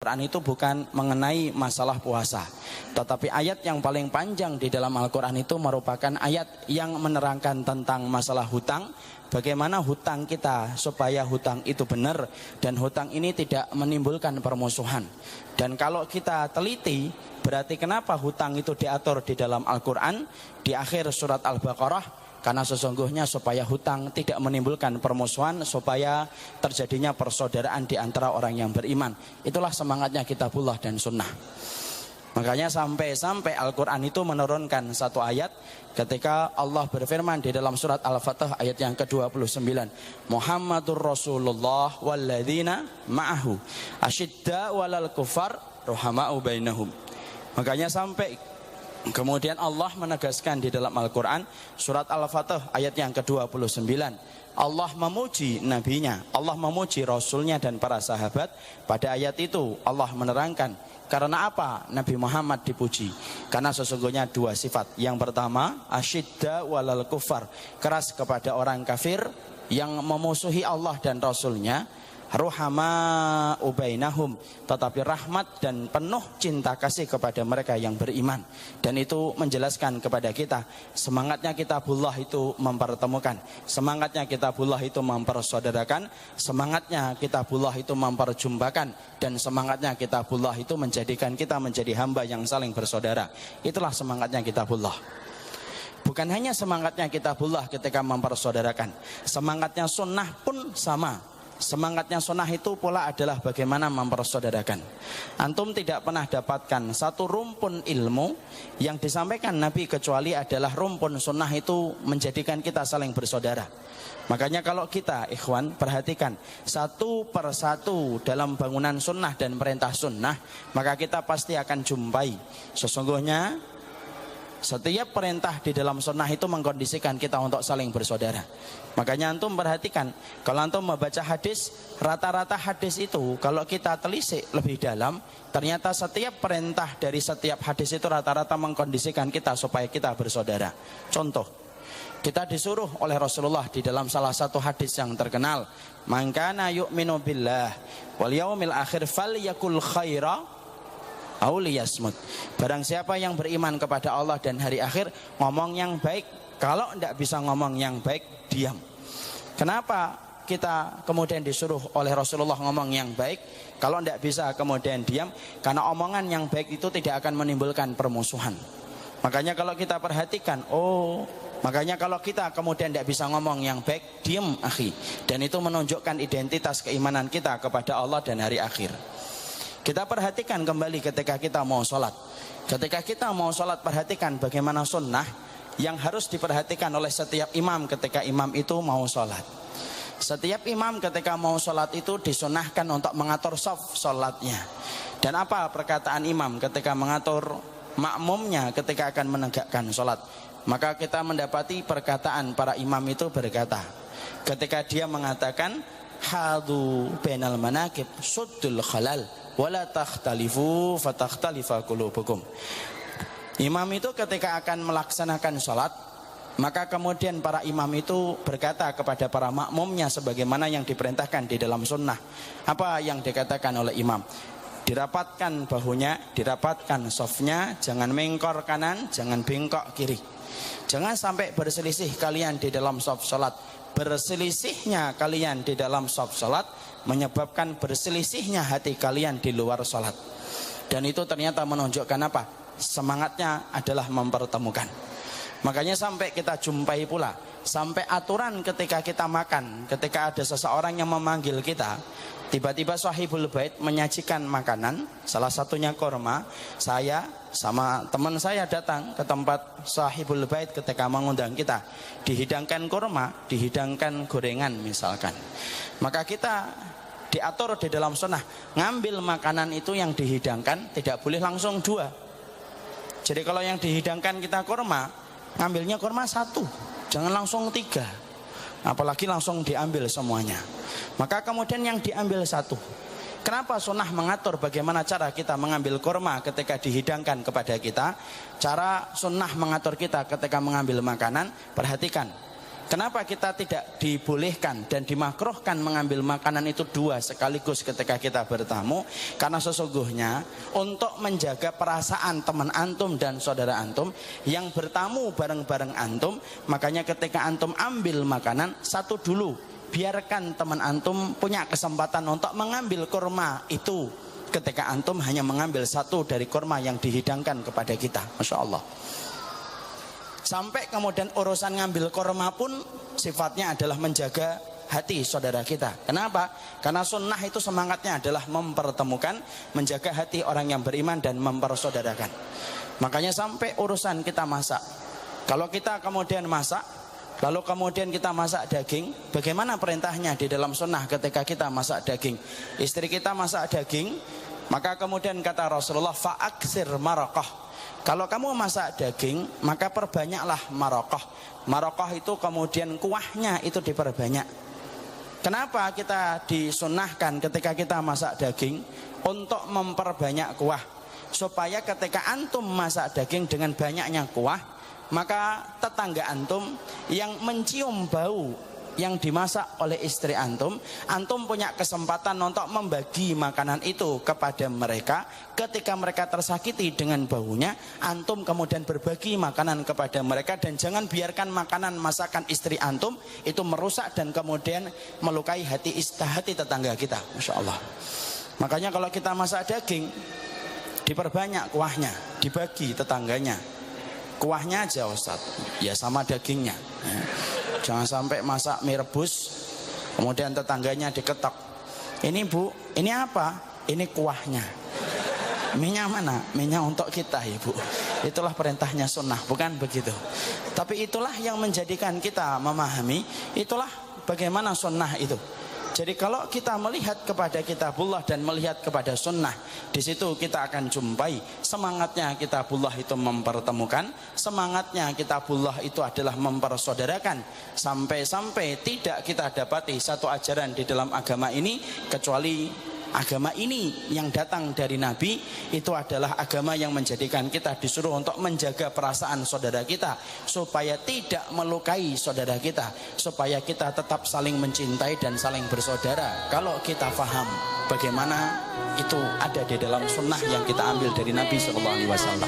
Quran itu bukan mengenai masalah puasa, tetapi ayat yang paling panjang di dalam Al-Quran itu merupakan ayat yang menerangkan tentang masalah hutang. Bagaimana hutang kita supaya hutang itu benar dan hutang ini tidak menimbulkan permusuhan. Dan kalau kita teliti, berarti kenapa hutang itu diatur di dalam Al-Quran di akhir surat Al-Baqarah? Karena sesungguhnya supaya hutang tidak menimbulkan permusuhan, supaya terjadinya persaudaraan di antara orang yang beriman. Itulah semangatnya kitabullah dan sunnah. Makanya sampai Al-Quran itu menurunkan satu ayat ketika Allah berfirman di dalam surat Al-Fatah ayat yang ke-29. Muhammadur Rasulullah walladzina ma'ahu asyidda walal kufar ruhama'u bainahum. Makanya sampai kemudian Allah menegaskan di dalam Al-Quran surat Al-Fatah ayat yang ke-29. Allah memuji nabinya, Allah memuji rasulnya dan para sahabat. Pada ayat itu Allah menerangkan karena apa Nabi Muhammad dipuji. Karena sesungguhnya dua sifat. Yang pertama asyidda walal kufar, keras kepada orang kafir yang memusuhi Allah dan rasulnya. Ruhama ubainahum, tetapi rahmat dan penuh cinta kasih kepada mereka yang beriman. Dan itu menjelaskan kepada kita semangatnya kitabullah itu mempertemukan, semangatnya kitabullah itu mempersaudarakan, semangatnya kitabullah itu memperjumpakan, dan semangatnya kitabullah itu menjadikan kita menjadi hamba yang saling bersaudara. Itulah semangatnya kitabullah. Bukan hanya semangatnya kitabullah ketika mempersaudarakan, semangatnya sunnah pun sama. Semangatnya sunnah itu pula adalah bagaimana mempersaudarakan. Antum tidak pernah dapatkan satu rumpun ilmu yang disampaikan Nabi kecuali adalah rumpun sunnah itu menjadikan kita saling bersaudara. Makanya kalau kita ikhwan perhatikan satu persatu dalam bangunan sunnah dan perintah sunnah, maka kita pasti akan jumpai sesungguhnya setiap perintah di dalam sunnah itu mengkondisikan kita untuk saling bersaudara. Makanya antum perhatikan, kalau antum membaca hadis, rata-rata hadis itu kalau kita telisik lebih dalam, ternyata setiap perintah dari setiap hadis itu rata-rata mengkondisikan kita supaya kita bersaudara. Contoh, kita disuruh oleh Rasulullah di dalam salah satu hadis yang terkenal, "Man kana yu'minu billah wal yaumil akhir falyakul khaira auliyasmut." Barang siapa yang beriman kepada Allah dan hari akhir, ngomong yang baik. Kalau tidak bisa ngomong yang baik, diam. Kenapa kita kemudian disuruh oleh Rasulullah ngomong yang baik? Kalau tidak bisa kemudian diam, karena omongan yang baik itu tidak akan menimbulkan permusuhan. Makanya kalau kita perhatikan, makanya kalau kita kemudian tidak bisa ngomong yang baik, diam akhi. Dan itu menunjukkan identitas keimanan kita kepada Allah dan hari akhir. Kita perhatikan kembali ketika kita mau sholat. Ketika kita mau sholat, perhatikan bagaimana sunnah yang harus diperhatikan oleh setiap imam ketika imam itu mau sholat. Setiap imam ketika mau sholat itu disunahkan untuk mengatur shaf sholatnya. Dan apa perkataan imam ketika mengatur makmumnya ketika akan menegakkan sholat? Maka kita mendapati perkataan para imam itu berkata, ketika dia mengatakan hadu bainal manakib suddul khalal wala takhtalifu fatakhtalifa qulubukum. Imam itu ketika akan melaksanakan sholat, maka kemudian para imam itu berkata kepada para makmumnya sebagaimana yang diperintahkan di dalam sunnah. Apa yang dikatakan oleh imam? Dirapatkan bahunya, dirapatkan shafnya, jangan mengkor kanan, jangan bengkok kiri. Jangan sampai berselisih kalian di dalam shaf sholat. Berselisihnya kalian di dalam shaf sholat menyebabkan berselisihnya hati kalian di luar sholat. Dan itu ternyata menunjukkan apa? Semangatnya adalah mempertemukan. Makanya sampai kita jumpai pula, sampai aturan ketika kita makan, ketika ada seseorang yang memanggil kita, tiba-tiba sahibul bait menyajikan makanan, salah satunya kurma. Saya sama teman saya datang ke tempat sahibul bait ketika mengundang kita, dihidangkan kurma, dihidangkan gorengan misalkan. Maka kita diatur di dalam sunnah, ngambil makanan itu yang dihidangkan tidak boleh langsung dua. Jadi kalau yang dihidangkan kita kurma, ngambilnya kurma satu, jangan langsung tiga, apalagi langsung diambil semuanya. Maka kemudian yang diambil satu. Kenapa sunnah mengatur bagaimana cara kita mengambil kurma ketika dihidangkan kepada kita? Cara sunnah mengatur kita ketika mengambil makanan, perhatikan. Kenapa kita tidak dibolehkan dan dimakruhkan mengambil makanan itu dua sekaligus ketika kita bertamu? Karena sesungguhnya untuk menjaga perasaan teman antum dan saudara antum yang bertamu bareng-bareng antum, makanya ketika antum ambil makanan, satu dulu, biarkan teman antum punya kesempatan untuk mengambil kurma itu ketika antum hanya mengambil satu dari kurma yang dihidangkan kepada kita. Masya Allah. Sampai kemudian urusan ngambil kurma pun sifatnya adalah menjaga hati saudara kita. Kenapa? Karena sunnah itu semangatnya adalah mempertemukan, menjaga hati orang yang beriman dan mempersaudarakan. Makanya sampai urusan kita masak, kalau kita kemudian masak, lalu kemudian kita masak daging, bagaimana perintahnya di dalam sunnah ketika kita masak daging? Istri kita masak daging, maka kemudian kata Rasulullah, fa'aksir maraqah. Kalau kamu masak daging, maka perbanyaklah maraqah. Maraqah itu kemudian kuahnya itu diperbanyak. Kenapa kita disunnahkan ketika kita masak daging? Untuk memperbanyak kuah. Supaya ketika antum masak daging dengan banyaknya kuah, maka tetangga antum yang mencium bau yang dimasak oleh istri antum, antum punya kesempatan untuk membagi makanan itu kepada mereka. Ketika mereka tersakiti dengan baunya, antum kemudian berbagi makanan kepada mereka. Dan jangan biarkan makanan masakan istri antum itu merusak dan kemudian melukai hati tetangga kita. Masya Allah. Makanya kalau kita masak daging, diperbanyak kuahnya, dibagi tetangganya. Kuahnya aja Ustaz, ya sama dagingnya. Jangan sampai masak mie rebus, kemudian tetangganya diketok. Ini bu, ini apa? Ini kuahnya. Minyak mana? Minyak untuk kita ibu. Itulah perintahnya sunnah, bukan begitu. Tapi itulah yang menjadikan kita memahami, itulah bagaimana sunnah itu. Jadi kalau kita melihat kepada kitabullah dan melihat kepada sunnah, di situ kita akan jumpai semangatnya kitabullah itu mempertemukan, semangatnya kitabullah itu adalah mempersaudarakan. Sampai-sampai tidak kita dapati satu ajaran di dalam agama ini kecuali agama ini yang datang dari Nabi, itu adalah agama yang menjadikan kita disuruh untuk menjaga perasaan saudara kita supaya tidak melukai saudara kita, supaya kita tetap saling mencintai dan saling bersaudara. Kalau kita faham bagaimana itu ada di dalam sunnah yang kita ambil dari Nabi SAW.